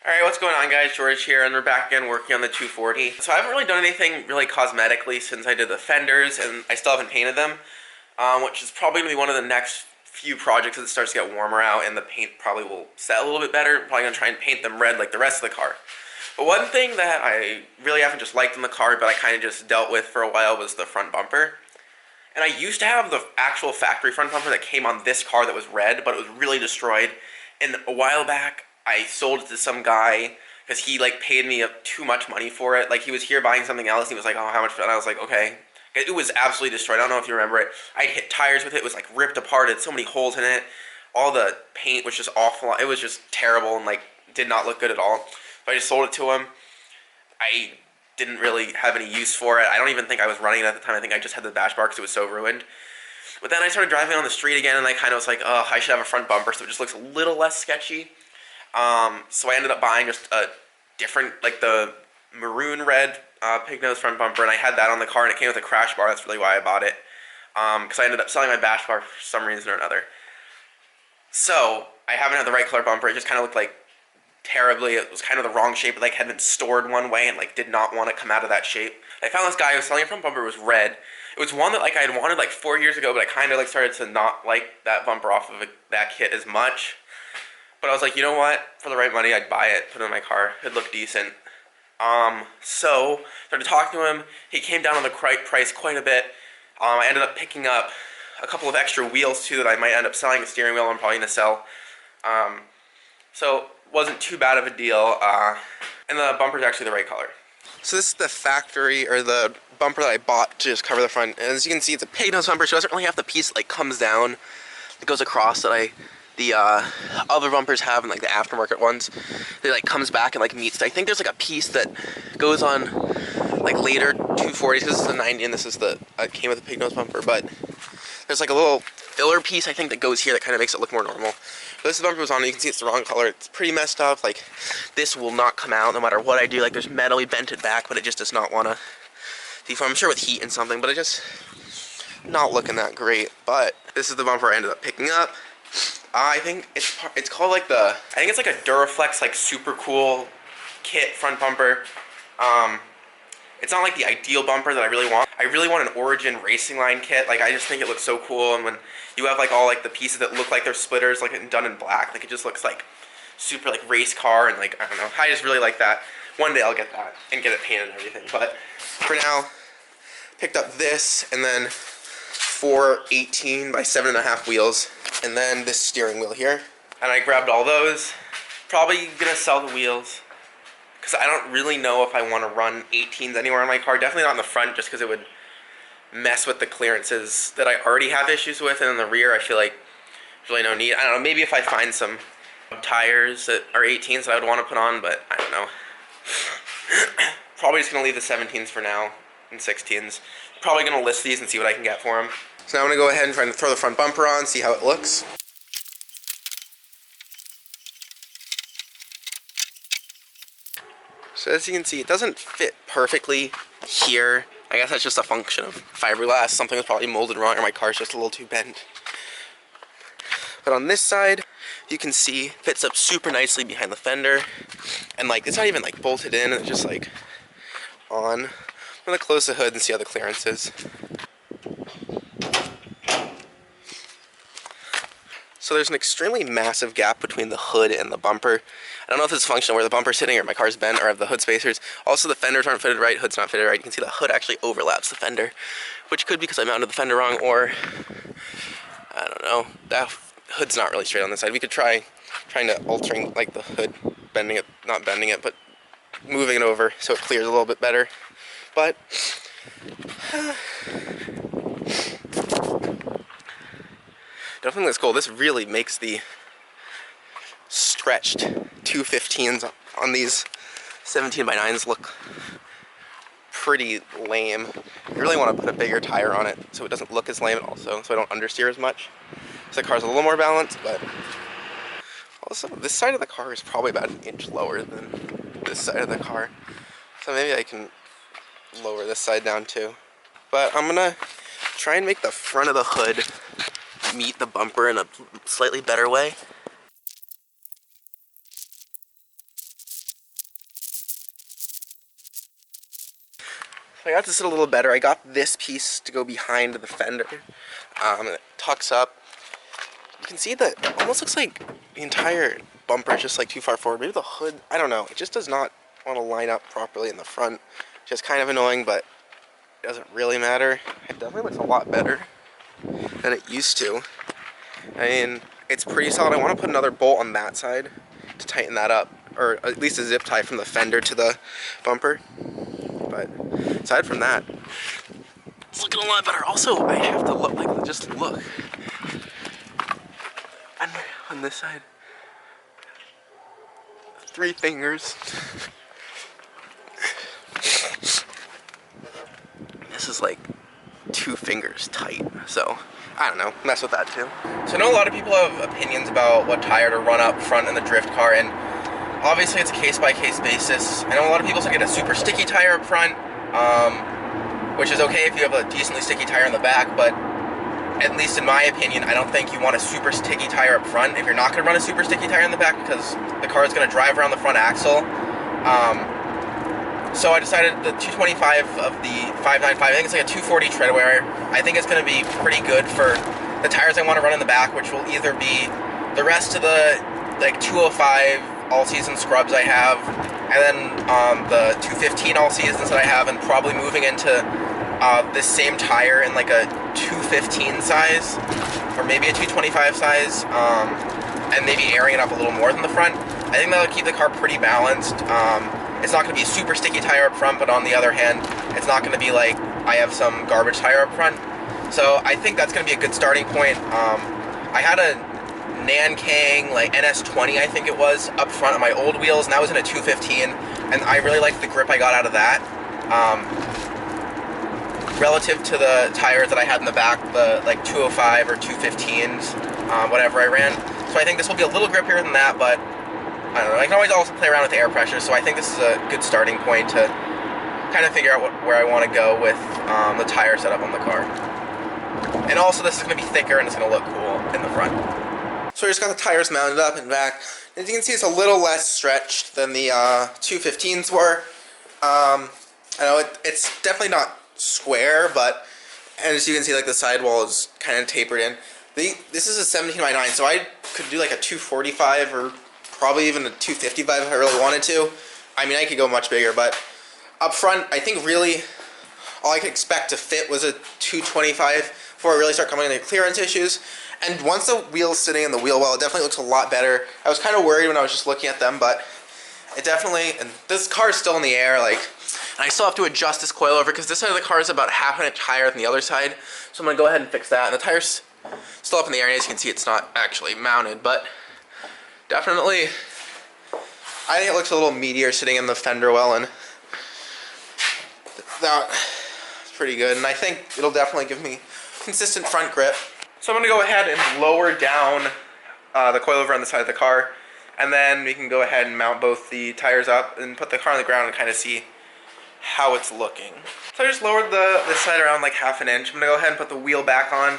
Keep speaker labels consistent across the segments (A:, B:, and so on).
A: Alright, what's going on guys? George here, and we're back again working on the 240. So I haven't really done anything really cosmetically since I did the fenders, and I still haven't painted them, which is probably going to be one of the next few projects as it starts to get warmer out and the paint probably will set a little bit better. I'm probably going to try and paint them red like the rest of the car. But one thing that I really haven't just liked in the car, but I kind of just dealt with for a while, was the front bumper. And I used to have the actual factory front bumper that came on this car that was red, but it was really destroyed. And a while back, I sold it to some guy because he like paid me too much money for it. Like he was here buying something else and he was like, oh, how much? And I was like, okay. It was absolutely destroyed. I don't know if you remember it. I'd hit tires with it. It was like ripped apart. It had so many holes in it. All the paint was just awful. It was just terrible and like did not look good at all. So I just sold it to him. I didn't really have any use for it. I don't even think I was running it at the time. I think I just had the dash bar because it was so ruined. But then I started driving on the street again and I kind of was like, oh, I should have a front bumper so it just looks a little less sketchy. So I ended up buying just a different, like the maroon red pig nose front bumper, and I had that on the car, and it came with a crash bar. That's really why I bought it, because I ended up selling my bash bar for some reason or another. So I haven't had the right color bumper. It just kind of looked like terribly. It was kind of the wrong shape. It like had been stored one way and like did not want to come out of that shape. I found this guy who was selling a front bumper. It was red. It was one that like I had wanted like 4 years ago, but I kind of like started to not like that bumper off of that kit as much. But I was like, you know what? For the right money, I'd buy it, put it in my car. It'd look decent. So started talking to him. He came down on the price quite a bit. I ended up picking up a couple of extra wheels too that I might end up selling. A steering wheel I'm probably gonna sell. So wasn't too bad of a deal. And the bumper's actually the right color. So this is the factory, or the bumper that I bought to just cover the front. And as you can see, it's a pig nose bumper, so it doesn't really have the piece that like comes down, that goes across that the other bumpers have, and like the aftermarket ones, it like comes back and like meets. I think there's like a piece that goes on like later 240s. This is the 90 and this is the came with the pig nose bumper, but there's like a little filler piece I think that goes here that kind of makes it look more normal. But this bumper was on, and you can see it's the wrong color. It's pretty messed up. Like this will not come out no matter what I do. Like there's metal, we bent it back, but it just does not want to deform. I'm sure with heat and something, but it just not looking that great. But this is the bumper I ended up picking up. I think it's called like I think it's like a Duraflex like super cool kit front bumper. It's not like the ideal bumper that I really want. I really want an Origin racing line kit. Like I just think it looks so cool, and when you have like all like the pieces that look like they're splitters, like done in black, like it just looks like super like race car, and like I don't know. I just really like that. One day I'll get that and get it painted and everything. But for now, picked up this and then 4 18 by 7.5 wheels, and then this steering wheel here, and I grabbed all those. Probably gonna sell the wheels because I don't really know if I want to run 18s anywhere on my car. Definitely not in the front, just because it would mess with the clearances that I already have issues with, and in the rear I feel like there's really no need. I don't know, maybe if I find some tires that are 18s that I would want to put on, but I don't know. Probably just gonna leave the 17s for now and 16s. Probably gonna list these and see what I can get for them. So now I'm gonna go ahead and try to throw the front bumper on, see how it looks. So as you can see, it doesn't fit perfectly here. I guess that's just a function of fiberglass. Something was probably molded wrong, or my car's just a little too bent. But on this side, you can see, fits up super nicely behind the fender. And like, it's not even like bolted in, it's just like on. I'm gonna close the hood and see how the clearance is. So there's an extremely massive gap between the hood and the bumper. I don't know if it's functional where the bumper's sitting or my car's bent or I have the hood spacers. Also, the fenders aren't fitted right, hood's not fitted right. You can see the hood actually overlaps the fender, which could be because I mounted the fender wrong, or I don't know. That hood's not really straight on this side. We could trying to altering like the hood, bending it, not bending it, but moving it over so it clears a little bit better. But definitely looks cool. This really makes the stretched 215s on these 17 by 9s look pretty lame. I really want to put a bigger tire on it so it doesn't look as lame, also so I don't understeer as much. So the car's a little more balanced, but also this side of the car is probably about 1 inch lower than this side of the car. So maybe I can lower this side down too. But I'm gonna try and make the front of the hood meet the bumper in a slightly better way. I got this a little better. I got this piece to go behind the fender. It tucks up. You can see that it almost looks like the entire bumper is just like too far forward. Maybe the hood, I don't know. It just does not want to line up properly in the front. Just kind of annoying, but it doesn't really matter. It definitely looks a lot better than it used to. I mean, it's pretty solid. I want to put another bolt on that side to tighten that up, or at least a zip tie from the fender to the bumper. But aside from that, it's looking a lot better. Also, I have to look, like, just look. On this side, 3 fingers. This is like 2 fingers tight, so I don't know, mess with that too. So I know a lot of people have opinions about what tire to run up front in the drift car, and obviously it's a case-by-case basis. I know a lot of people say get a super sticky tire up front, which is okay if you have a decently sticky tire in the back, but at least in my opinion, I don't think you want a super sticky tire up front if you're not going to run a super sticky tire in the back, because the car is going to drive around the front axle. So I decided the 225 of the 595, I think it's like a 240 tread wear. I think it's going to be pretty good for the tires I want to run in the back, which will either be the rest of the like 205 all-season scrubs I have, and then the 215 all-seasons that I have, and probably moving into this same tire in like a 215 size, or maybe a 225 size, and maybe airing it up a little more than the front. I think that'll keep the car pretty balanced. It's not going to be a super sticky tire up front, but on the other hand, it's not going to be like I have some garbage tire up front. So I think that's going to be a good starting point. I had a Nankang like NS20, I think it was, up front on my old wheels, and that was in a 215, and I really liked the grip I got out of that. Relative to the tires that I had in the back, the like 205 or 215s, whatever I ran. So I think this will be a little grippier than that, but I don't know. I can always also play around with the air pressure, so I think this is a good starting point to kind of figure out where I want to go with the tire setup on the car. And also, this is going to be thicker and it's going to look cool in the front. So I just got the tires mounted up and back. As you can see, it's a little less stretched than the 215s were. I know it's definitely not square, but as you can see, like the sidewall is kind of tapered in. This is a 17x9, so I could do like a 245 or probably even a 255 if I really wanted to. I mean, I could go much bigger, but up front, I think really all I could expect to fit was a 225 before I really start coming into clearance issues. And once the wheel's sitting in the wheel well, it definitely looks a lot better. I was kind of worried when I was just looking at them, but it definitely, and this car is still in the air, like, and I still have to adjust this coilover because this side of the car is about half an inch higher than the other side. So I'm going to go ahead and fix that. And the tire's still up in the air, and as you can see, it's not actually mounted, but definitely, I think it looks a little meatier sitting in the fender well, and that's pretty good. And I think it'll definitely give me consistent front grip. So I'm going to go ahead and lower down the coilover on the side of the car, and then we can go ahead and mount both the tires up and put the car on the ground and kind of see how it's looking. So I just lowered this side around like half an inch. I'm going to go ahead and put the wheel back on.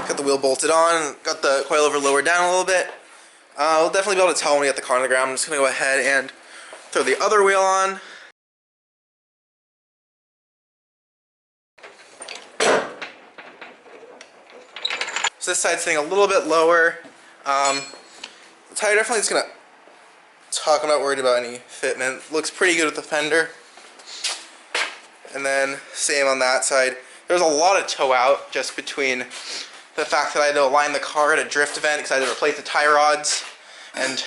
A: Got the wheel bolted on, got the coilover lowered down a little bit. We'll definitely be able to tell when we get the car on the ground. I'm just going to go ahead and throw the other wheel on. So this side's sitting a little bit lower. The tire definitely is going to talk. I'm not worried about any fitment. Looks pretty good with the fender. And then same on that side. There's a lot of toe out just between the fact that I had to align the car at a drift event because I had to replace the tie rods, and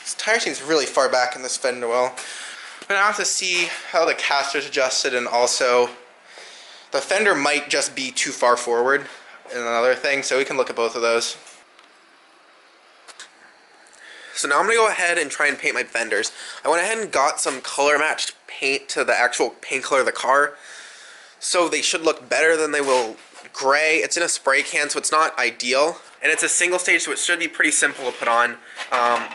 A: this tire seems really far back in this fender well. I'm going to have to see how the caster's adjusted, and also the fender might just be too far forward and another thing, so we can look at both of those. So now I'm going to go ahead and try and paint my fenders. I went ahead and got some color matched paint to the actual paint color of the car, so they should look better than they will gray. It's in a spray can, so it's not ideal, and it's a single stage, so it should be pretty simple to put on. I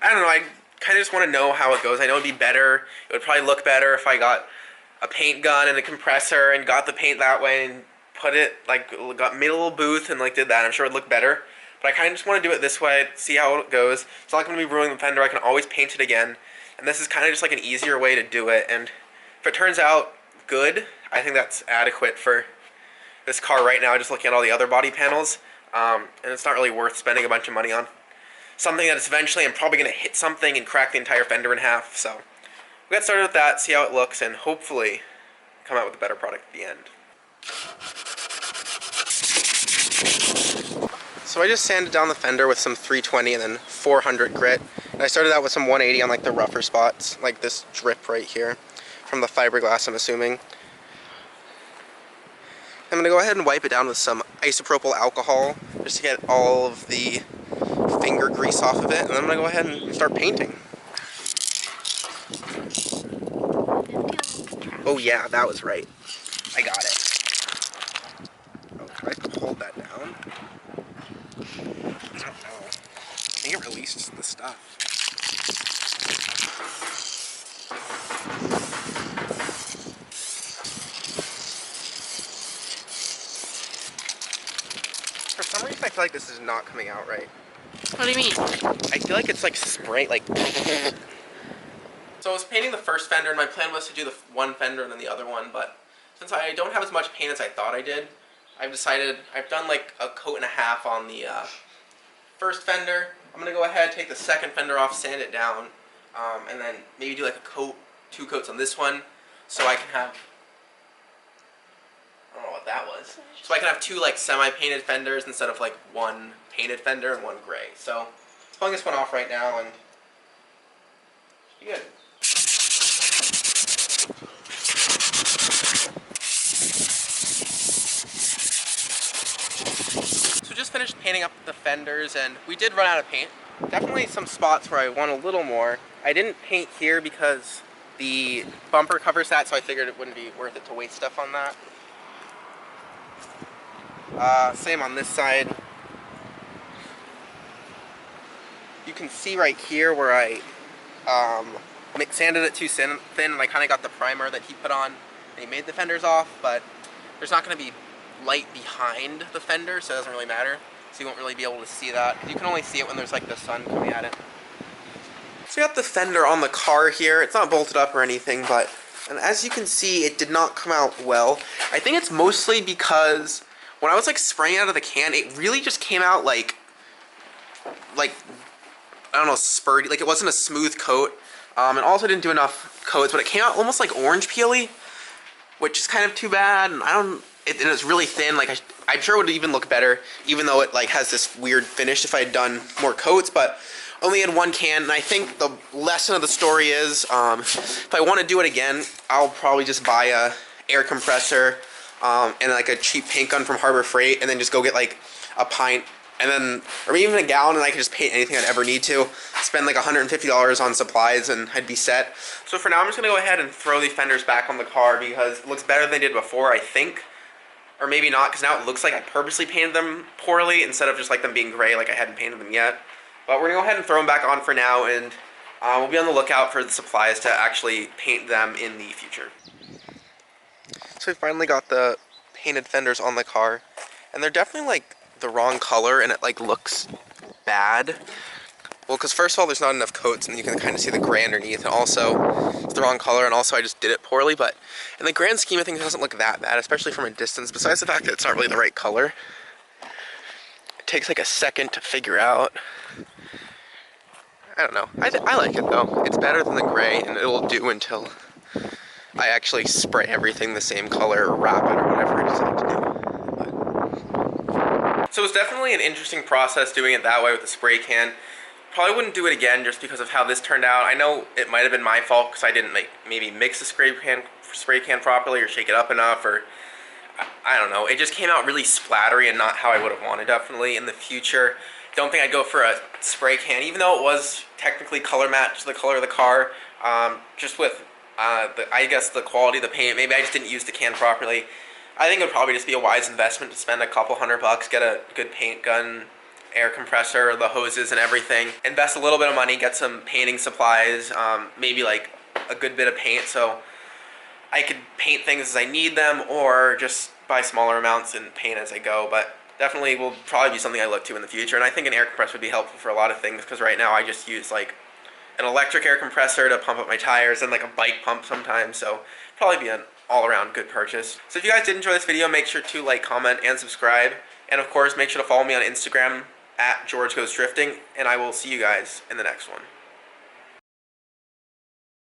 A: don't know, I kind of just want to know how it goes. I know it'd be better, it would probably look better if I got a paint gun and a compressor and got the paint that way and put it, like, made a little booth and like did that. I'm sure it'd look better. But I kind of just want to do it this way, see how it goes. It's not like I'm going to be ruining the fender. I can always paint it again. And this is kind of just like an easier way to do it. And if it turns out good, I think that's adequate for this car right now, just looking at all the other body panels. And it's not really worth spending a bunch of money on something that eventually I'm probably going to hit something and crack the entire fender in half. So we'll get started with that, see how it looks, and hopefully come out with a better product at the end. So I just sanded down the fender with some 320 and then 400 grit. And I started out with some 180 on like the rougher spots, like this drip right here from the fiberglass, I'm assuming. I'm going to go ahead and wipe it down with some isopropyl alcohol just to get all of the finger grease off of it. And then I'm going to go ahead and start painting. Oh yeah, that was right. I got it. Oh, can I hold that down? I don't know. I think it released the stuff. For some reason I feel like this is not coming out right.
B: What do you mean?
A: I feel like it's like spray, like... So I was painting the first fender, and my plan was to do the one fender and then the other one, but since I don't have as much paint as I thought I did, I've decided, I've done like a coat and a half on the first fender. I'm going to go ahead, take the second fender off, sand it down, and then maybe do like a coat, 2 coats on this one, so I can have, I don't know what that was, so I can have 2 like semi-painted fenders instead of like 1 painted fender and 1 gray. So, pulling this one off right now, and be good. So just finished painting up the fenders, and we did run out of paint. Definitely some spots where I want a little more. I didn't paint here because the bumper covers that, so I figured it wouldn't be worth it to waste stuff on that. Same on this side. You can see right here where I sanded it too thin, and I kind of got the primer that he put on, and he made the fenders off, but there's not going to be light behind the fender, so it doesn't really matter. So you won't really be able to see that. You can only see it when there's like the sun coming at it. So we got the fender on the car here. It's not bolted up or anything, but and as you can see, it did not come out well. I think it's mostly because when I was like spraying out of the can, it really just came out like I don't know, spurty. Like it wasn't a smooth coat. And also didn't do enough coats, but it came out almost like orange peely, which is kind of too bad. And and it's really thin. Like I'm sure it would even look better, even though it like has this weird finish if I had done more coats. But only had 1 can, and I think the lesson of the story is, if I want to do it again, I'll probably just buy a air compressor and like a cheap paint gun from Harbor Freight, and then just go get like a pint. And then, or even a gallon, and I could just paint anything I'd ever need to. Spend like $150 on supplies, and I'd be set. So for now, I'm just going to go ahead and throw the fenders back on the car because it looks better than they did before, I think. Or maybe not, because now it looks like I purposely painted them poorly instead of just like them being gray like I hadn't painted them yet. But we're going to go ahead and throw them back on for now, and we'll be on the lookout for the supplies to actually paint them in the future. So we finally got the painted fenders on the car, and they're definitely like the wrong color, and it like looks bad. Well, because first of all, there's not enough coats, and you can kind of see the gray underneath, and also it's the wrong color, and also I just did it poorly. But in the grand scheme of things, it doesn't look that bad, especially from a distance, besides the fact that it's not really the right color. It takes like a second to figure out. I don't know. I like it though. It's better than the gray, and it'll do until I actually spray everything the same color or wrap it or whatever I decide to do. So it's definitely an interesting process doing it that way with the spray can. Probably wouldn't do it again just because of how this turned out. I know it might have been my fault because I didn't maybe mix the spray can properly or shake it up enough, or I don't know. It just came out really splattery and not how I would have wanted. Definitely in the future, don't think I'd go for a spray can, even though it was technically color matched the color of the car. Just with I guess the quality of the paint, maybe I just didn't use the can properly. I think it would probably just be a wise investment to spend a couple $100, get a good paint gun, air compressor, the hoses and everything. Invest a little bit of money, get some painting supplies, maybe like a good bit of paint so I could paint things as I need them, or just buy smaller amounts and paint as I go, but definitely will probably be something I look to in the future. And I think an air compressor would be helpful for a lot of things, because right now I just use like an electric air compressor to pump up my tires and like a bike pump sometimes, so probably be an all-around good purchase. So if you guys did enjoy this video, make sure to like, comment, and subscribe. And of course, make sure to follow me on Instagram at GeorgeGoesDrifting, and I will see you guys in the next one.